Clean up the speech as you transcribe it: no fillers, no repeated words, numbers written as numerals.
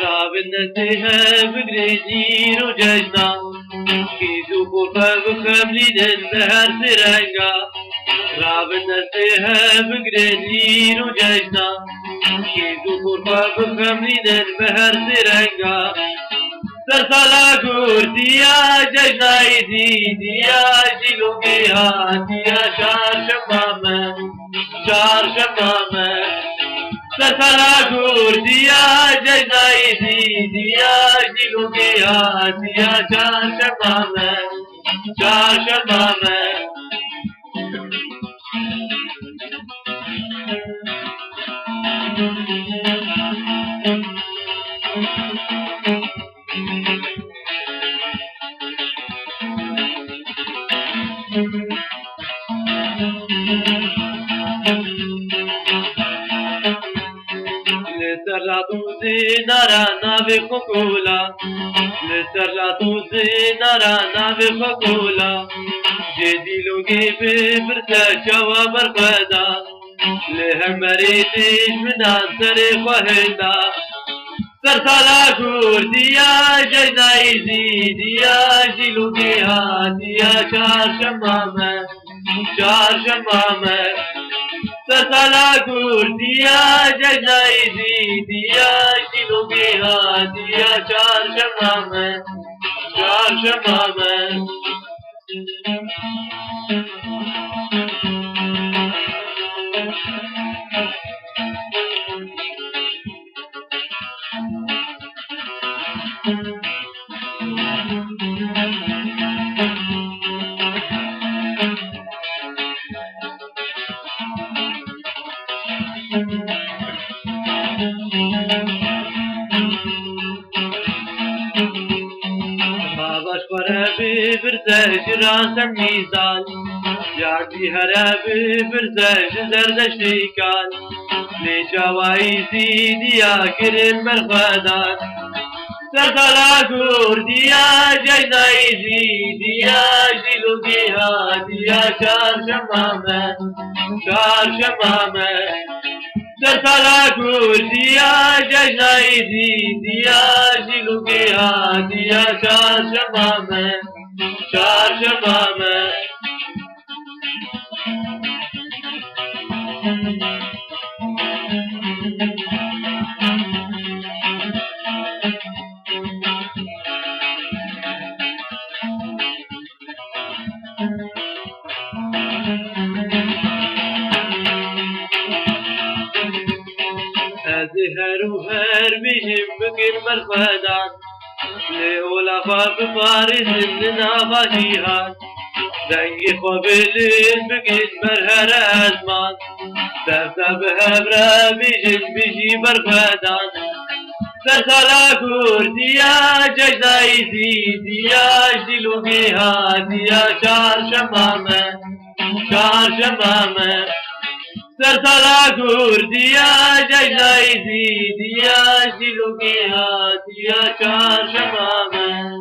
راوندتي بقريجي رججنا كيدو بوفا بخملين النهر سرنجا راوندتي بقريجي رججنا كيدو بوفا بخملين النهر سرنجا سرسالا كورتيا ججناي ديديا جيلو بيهاتيا شار شمامة سرسالا كورتيا ججناي ديديا جيلو بيهاتيا شار شمامة L'Eterna tuzinara nave cocola, l'Eterna tuzinara nave cocola, جدي لوجي بفرسة جوا برفدا، لهم مريتش من عنصري خهدا، سرسالا كورديا جينا يزيديا جيلوجي هاديا شار شمامة سرسالا كورديا جينا يزيديا جيلوجي هاديا شار شمامة باباش خرابي برزاج راسم ميزان جاردي هرابي برزاج زردشتي كان لجواي زيديا كرم مرخدان سرسالا كورديا جينا يزيديا جيلو بيهاتيا شار شمامة سرسالا كورديا جينا يزيديا جيلو بيهاتيا شار شمامة هزهرو هر بهم بكر مرفدان لأولا خاب فارس من نافاشيهان دنگی خوابلین بگین مرهر ازمان سرسا بهبرا بیجی برفدان سرسالا كورديا ججنا يزيديا جيلو بيهاتيا شار شمامة سرسالا كورديا ججنا يزيديا جيلو بيهاتيا شار شمامة